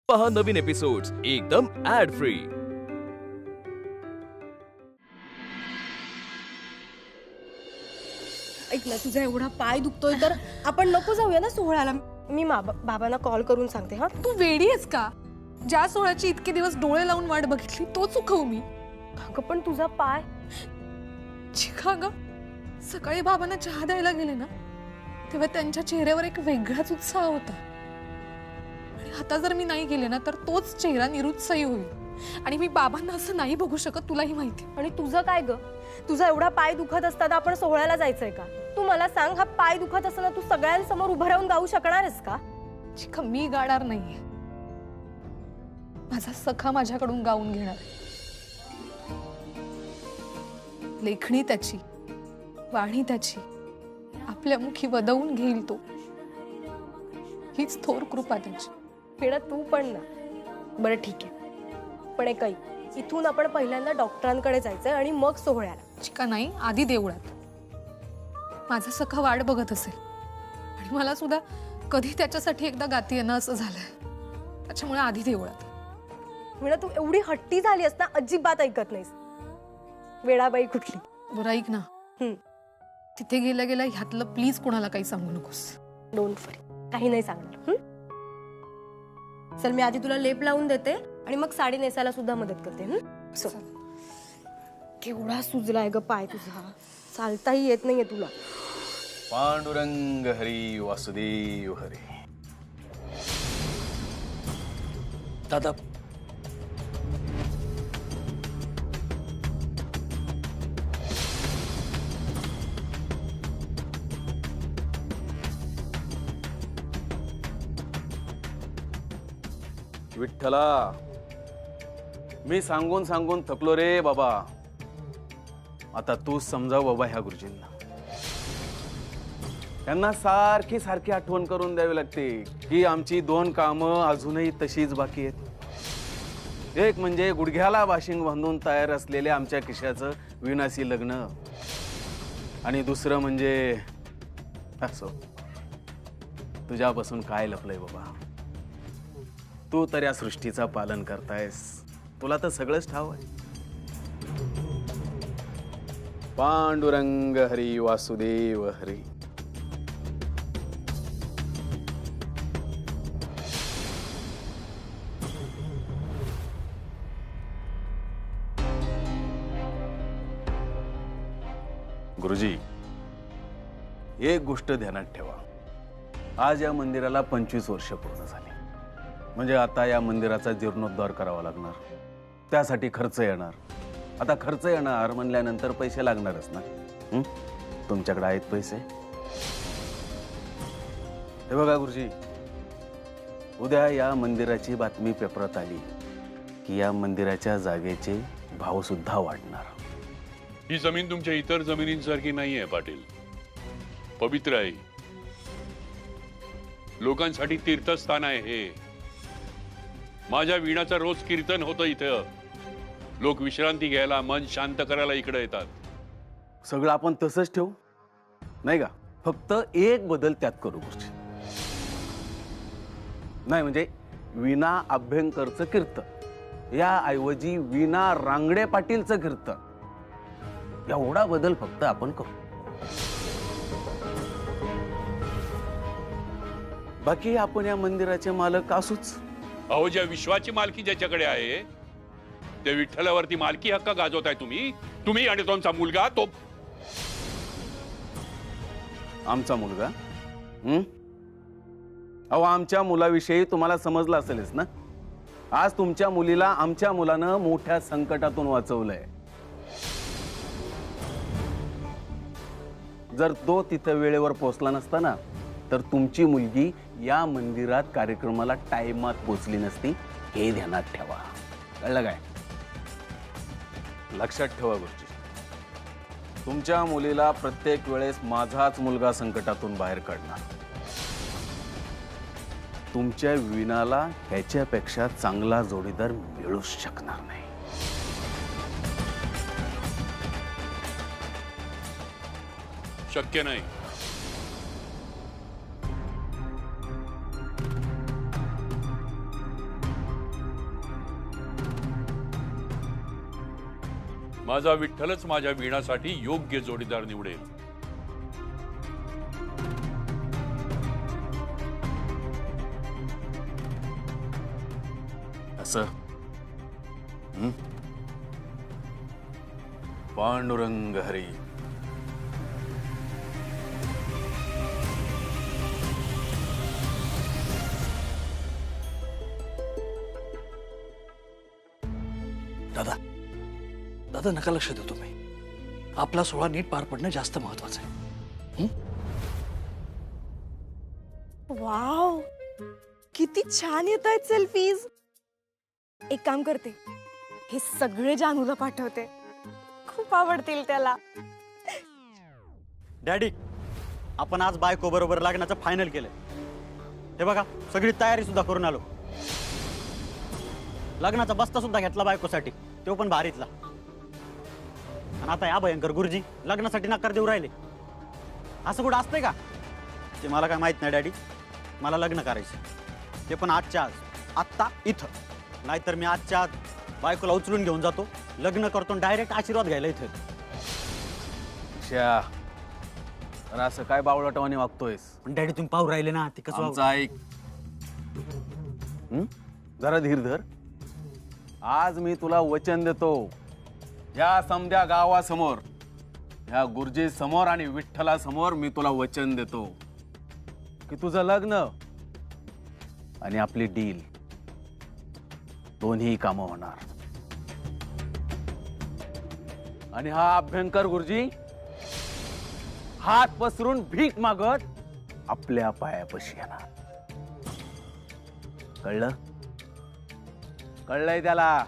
पहा नवीन एपिसोड्स एकदम add free. ऐक ना, तुझा एवढा पाय दुखतोय तर आपण नको जाऊया ना सोहळ्याला. मी बाबांना कॉल करून सांगते. हा, तू वेडी आहेस का? ज्या सोहळ्याची इतके दिवस डोळे लावून वाट बघितली तो चुकवू मी? अगं पण तुझा पाय. चिखा ग, सकाळी बाबांना चहा द्यायला गेले ना तेव्हा त्यांच्या चेहऱ्यावर एक वेगळाच उत्साह होता. आणि आता जर मी नाही गेले ना तर तोच चेहरा निरुत्साही होईल. आणि मी बाबांना असं नाही बघू शकत, तुलाही माहिती. आणि तुझं काय ग? तुझा एवढा पाय दुखत असताना आपण सोहळ्याला जायचंय का? तू मला सांग, हा पाय दुखत असताना तू सगळ्यांसमोर उभं राहून गाऊ शकणार आहेस का? चिखा, मी गाणार नाहीये. माझा सखा माझ्याकडून गाऊन घेणार. लेखणी त्याची, वाणी त्याची, आपल्या मुखी वदवून घेईल तो. हीच थोर कृपा त्याची. पिढा तू पण ना. बरं ठीक आहे, पण एक इथून आपण पहिल्यांदा डॉक्टरांकडे जायचंय आणि मग सोहळ्याला. चिका नाही, आधी देवळात. माझा सखा वाट बघत असेल आणि मला सुद्धा कधी त्याच्यासाठी एकदा गाती येणं असं झालंय. त्याच्यामुळे आधी देवळात. म्हणजे तू एवढी हट्टी झाली असता, अजिबात ऐकत नाहीस. वेडाबाई कुठली. बरं ऐक ना, तिथे गेल्या गेल्या ह्यातलं प्लीज कोणाला काही सांगू नकोस. डोंट वरी, काही नाही सांगणार. चल, मी आधी तुला लेप लावून देते आणि मग साडी नेसायला सुद्धा मदत करते. केवढा सुजलाय ग पाय तुझा, चालताही येत नाहीये तुला. पांडुरंग हरी वासुदेव हरी. दादा, विठ्ठला, मी सांगून सांगून थकलो रे बाबा. आता तू समजाव बाबा ह्या गुरुजींना. त्यांना सारखी सारखी आठवण करून द्यावी लागते की आमची 2 कामं अजूनही तशीच बाकी आहेत. एक म्हणजे गुडघ्याला बाशिंग बांधून तयार असलेल्या आमच्या किशाचं विनाशी लग्न, आणि दुसरं म्हणजे असो, तुझ्यापासून काय लपलंय बाबा. तू तर या सृष्टीचा पालन करतायस, तुला तर सगळंच ठाव आहे. पांडुरंग हरी वासुदेव हरी. गुरुजी, एक गोष्ट ध्यानात ठेवा. आज या मंदिराला 25 वर्ष पूर्ण झाली. म्हणजे आता या मंदिराचा जीर्णोद्धार करावा लागणार. त्यासाठी खर्च येणार. आता खर्च येणार म्हणल्यानंतर पैसे लागणारच ना. तुमच्याकडे आहेत पैसे? हे बघा गुरुजी, उद्या या मंदिराची बातमी पेपरात आली की या मंदिराच्या जागेचे भाव सुद्धा वाढणार. ही जमीन तुमच्या इतर जमिनींसारखी नाहीये पाटील. पवित्र आहे, लोकांसाठी तीर्थस्थान आहे हे. माझ्या वीणाचं रोज कीर्तन होतं इथं. लोक विश्रांती घ्यायला, मन शांत करायला इकडे येतात. सगळं आपण तसंच ठेवू, नाही का? फक्त एक बदल त्यात करू गुरुजी. नाही म्हणजे वीणा अभ्यंकरचं कीर्तन या ऐवजी वीणा रांगडे पाटीलचं कीर्तन, एवढा बदल फक्त आपण करू. बाकी आपण या मंदिराचे मालक असूच. अहो, ज्या विश्वाची मालकी ज्याच्याकडे आहे त्या विठ्ठलावरती मालकी हक्क गाजवताय तुम्ही आणि तुमचा मुलगा. तो आमचा मुलगा? अहो, आमच्या मुलाविषयी तुम्हाला समजलं असेलच ना. आज तुमच्या मुलीला आमच्या मुलानं मोठ्या संकटातून वाचवलंय. जर तो तिथं वेळेवर पोहोचला नसता ना तर तुमची मुलगी या मंदिरात कार्यक्रमाला टाइमात पोहोचली नसती. हे ध्यानात ठेवा, कळलं काय? लक्षात ठेवा गुरुजी, तुमच्या मुलीला प्रत्येक वेळेस माझाच मुलगा संकटातून बाहेर काढणार. तुमच्या वीणाला ह्याच्यापेक्षा चांगला जोडीदार मिळूच शकणार नाही. शक्य नाही. माझा विठ्ठलच माझ्या वीणासाठी योग्य जोडीदार निवडेल. असं पांडुरंग हरी. दादा दादा नका लक्ष देऊ तुम्ही. आपला सोहळा नीट पार पडणं जास्त महत्वाचं आहे. वाव, किती छान येत आहेत सेल्फीज. एक काम करते, हे सगळे जानूला पाठवते, खूप आवडतील त्याला. डॅडी, आपण आज बायको बरोबर लग्नाचं फायनल केलं. हे बघा, सगळी तयारी सुद्धा करून आलो. लग्नाचा बस्ता सुद्धा घेतला बायकोसाठी, तो पण भारीतला. आणि आता या भयंकर गुरुजी लग्नासाठी नकार देऊ राहिले. असं कुठं असतंय का? ते मला काय माहित नाही डॅडी. मला लग्न करायचं, ते पण आजच्या आज, आत्ता इथं. नाहीतर मी आजच्या आज बायकोला उचलून घेऊन जातो, लग्न करतो, डायरेक्ट आशीर्वाद घ्यायला इथं. श्या, अरे असं काय बावळटवाने वागतोयस? पण डॅडी तुम्ही पाहू राहिले ना, ते कसं आमचं ऐक. जरा धीर धर. आज मी तुला वचन देतो, या समध्या गावासमोर, या गुरुजी समोर आणि विठ्ठला समोर मी तुला वचन देतो की तुझं लग्न आणि आपली डील दोन्ही कामं होणार. आणि हा अभ्यंकर गुरुजी हात पसरून भीक मागत आपल्या पायापाशी येणार. कळलं? कळलंय त्याला?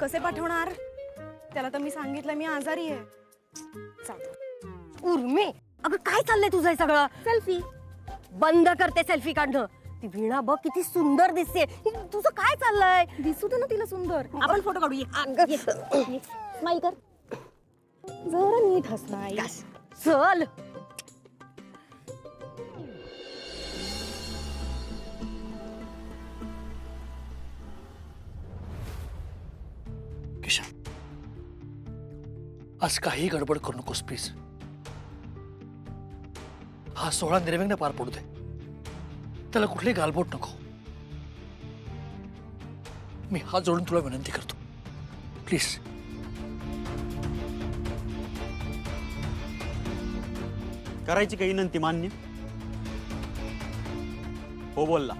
कसे पाठवणार त्याला? तर मी सांगितलं मी आजारी आहे. उर्मी, अगं काय चाललंय तुझं हे सगळं? सेल्फी बंद करते, सेल्फी काढणं. ती वीणा बघ किती सुंदर दिसते. तुझं काय चाललंय? दिसू दे ना तिला सुंदर. आपण फोटो काढूया. स्माइल कर जरा, नीट हसणार. चल. किशन, आज काही गडबड करू नकोस प्लीज. हा सोहळा निर्विघ्न पार पडू दे. त्याला कुठली गालबोट नको. मी हात जोडून तुला विनंती करतो, प्लीज. करायची काही विनंती मान्य? हो बोलला.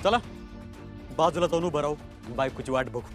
चला बाजूला जाऊन उभं राहू, बायकोची वाट बघू.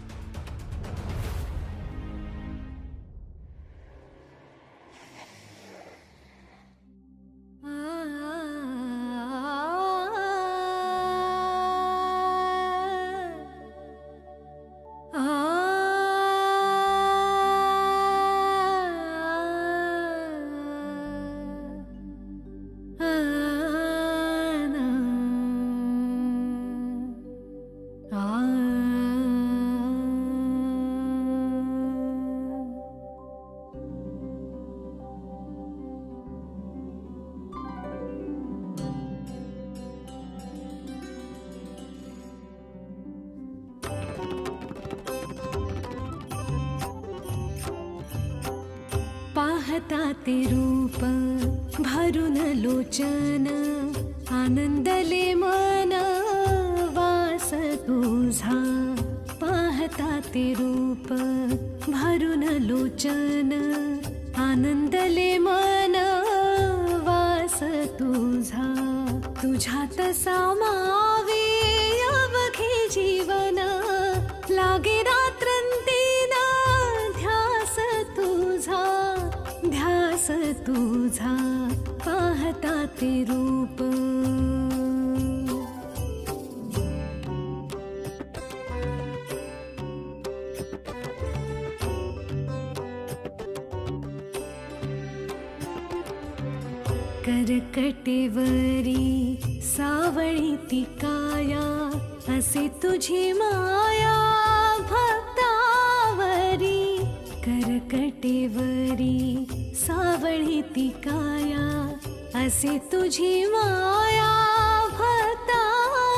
पाहता ते रूप भरून लोचन, आनंदले मन वास तुझा. पाहता ते रूप भरून लोचन, आनंदले मन वास तुझा. तुझ्यात सामावे अवघे जीवन, लागे रात्रंदिन ध्यास तुझा. ध्यास तुझा पाहता ते रूप. करकटेवरी सावळी ती काया, असे तुझी माया भक्तावरी. करकटेवरी सावळी ती काया, असे तुझी माया भक्तावरी.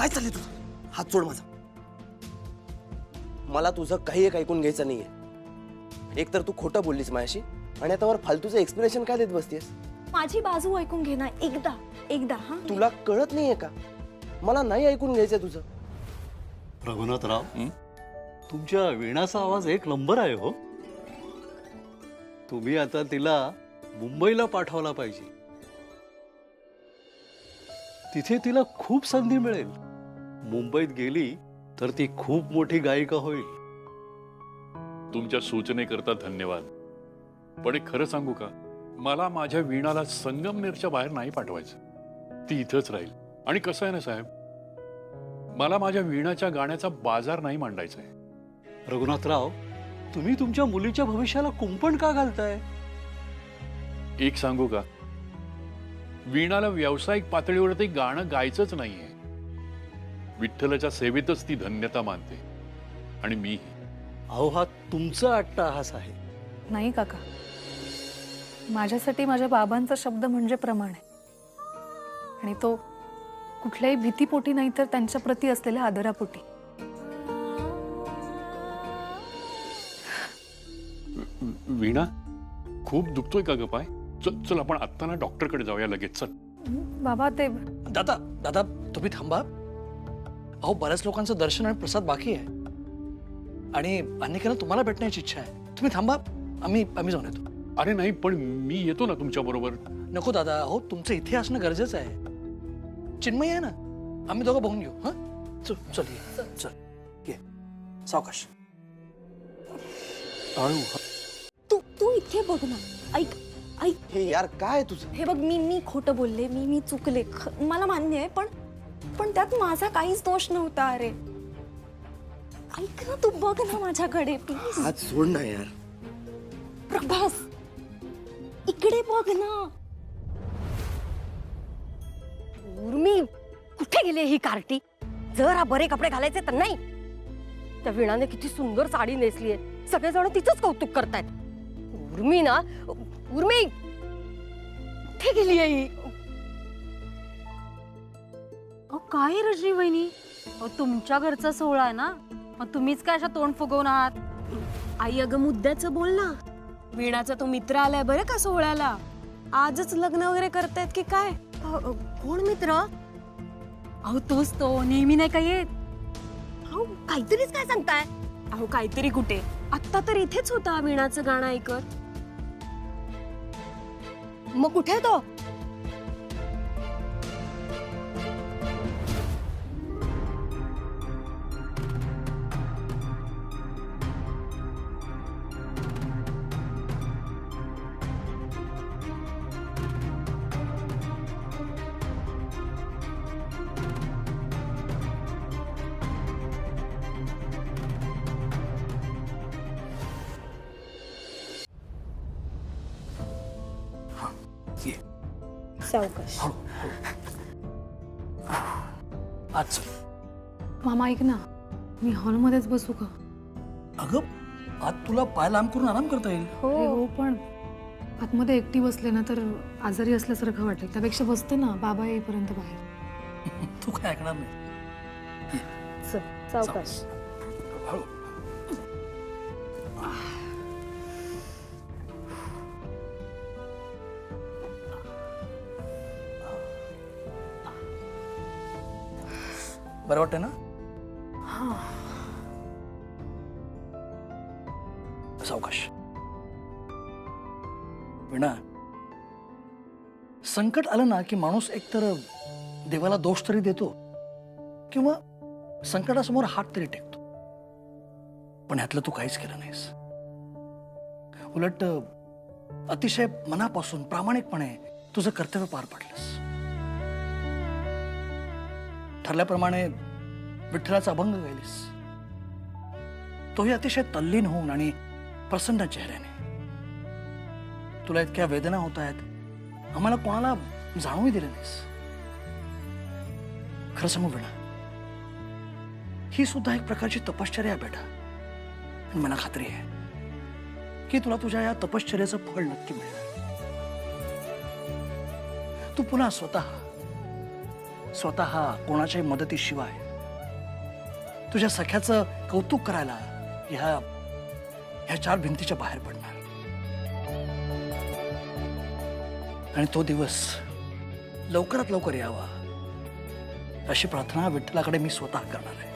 काय चाललंय तुझं? हात सोड माझा. मला तुझं काही एक ऐकून घ्यायचं नाहीये. एक तर तू खोटं बोललीस माझ्याशी आणि आता वर फालतूचं एक्सप्लेनेशन काय देत बसतेस? माझी बाजू ऐकून घे ना एकदा एकदा. हा तुला कळत नाहीये का? मला नाही ऐकून घ्यायचंय तुझं. रघुनाथराव, तुमच्या वीणाचा आवाज एक नंबर आहे हो. तुम्ही आता तिला मुंबईला पाठवला पाहिजे. तिथे तिला खूप संधी मिळेल. मुंबईत गेली तर ती खूप मोठी गायिका होईल. तुमच्या सूचनेकरता धन्यवाद. पण एक खरं सांगू का, मला माझ्या वीणाला संगमनेरच्या बाहेर नाही पाठवायचं. ती इथंच राहील. आणि कसं आहे ना साहेब, मला माझ्या वीणाच्या गाण्याचा बाजार नाही मांडायचा आहे. रघुनाथराव, तुम्ही तुमच्या मुलीच्या भविष्याला कुंपण का घालताय? एक सांगू का, वीणाला व्यावसायिक पातळीवरती गाणं गायचंच नाहीये. विठ्ठलाच्या सेवेतच ती धन्यता मानते. आणि मी अहो, हा तुमचा अट्टाहास आहे. नाही काका, माझ्यासाठी माझ्या बाबांचा शब्द म्हणजे प्रमाण आहे. आणि तो कुठल्याही भीतीपोटी नाही, तर त्यांच्या प्रती असलेल्या आदरापोटी. वीणा, खूप दुखतोय का ग पाय? चल चल, आपण आत्ता ना डॉक्टरकडे जाऊया लगेच. चल. बाबा ते दादा दादा तुम्ही थांबा. अहो, बऱ्याच लोकांचं दर्शन आणि प्रसाद बाकी आहे आणि अनेकांना तुम्हाला भेटण्याची इच्छा आहे. तुम्ही थांबा, आम्ही जाऊन येतो. अरे नाही, पण मी येतो ना तुमच्या बरोबर. नको दादा, अहो तुमचं इथे असणं गरजेचं आहे. चिन्मय आहे ना, आम्ही दोघं बघून घेऊ. हा चल चल ये, चल ये. सावकाश. तू इथे बघ ना. ऐक ऐक. हे यार काय तुझं? हे बघ, मी खोटं बोलले, मी चुकले, मला मान्य आहे. पण त्यात माझा काहीच दोष नव्हता. अरे ऐक ना, तू बघ ना माझ्याकडे प्लीज. हात सोड ना यार. प्रभास, इकडे बघ ना. उर्मी, कुठे गेली ही कार्टी? जरा बरे कपडे घालायचे तर नाही. त्या वीणाने किती सुंदर साडी नेसली आहे. सगळेजण तिचंच कौतुक करतायत. उर्मी ना, उर्मी कुठे गेली आहे ही? काय रजनी वहिनी, तुमच्या घरचा सोहळा आहे ना, मग तुम्हीच काय अशा तोंड फुगवून आहात? आई अगं, मुद्द्याचं बोल ना. वीणाचा तो मित्र आलाय बरं का सोहळ्याला. आजच लग्न वगैरे करतायत की काय? कोण मित्र? अहो तोच तो, नेहमी नाही का येत? अहो काहीतरीच काय सांगताय? अहो काहीतरी कुठे, आत्ता तर इथेच होता वीणाचं गाणं ऐकत. मग कुठे आहे तो? सावकाश. आज चल. मामा ऐक ना, मी हॉलमध्येच बसू का? अगं, आज तुला पाय लांब करून आराम करता येईल. हो, पण आतमध्ये एकटी बसले ना तर आजारी असल्यासारखं वाटेल. त्यापेक्षा बसते ना बाबा येईपर्यंत बाहेर. तू काय ऐकणार नाही. सावकाश. हळू. बरं वाटतं ना? सावकाश. वीणा, संकट आलं ना की माणूस एकतर देवाला दोष तरी देतो किंवा संकटासमोर हात तरी टेकतो. पण ह्यातलं तू काहीच केलं नाहीस. उलट अतिशय मनापासून प्रामाणिकपणे तुझं कर्तव्य पार पाडलंस. ठरल्याप्रमाणे विठ्ठलाचा अभंग गायलीस. तोही अतिशय तल्लीन होऊन आणि प्रसन्न चेहऱ्याने. तुला इतक्या वेदना होत आहेत, आम्हाला कोणाला जाणूही दिलं नाहीस. खरं सांगू वीणा, ही सुद्धा एक प्रकारची तपश्चर्या आहे बेटा. आणि मला खात्री आहे की तुला तुझ्या या तपश्चर्याचं फळ नक्की मिळेल. तू पुन्हा स्वतः स्वतः कोणाच्याही मदतीशिवाय तुझ्या सख्याचं कौतुक करायला ह्या 4 भिंतीच्या बाहेर पडणार. आणि तो दिवस लवकरात लवकर यावा अशी प्रार्थना विठ्ठलाकडे मी स्वतः करणार आहे.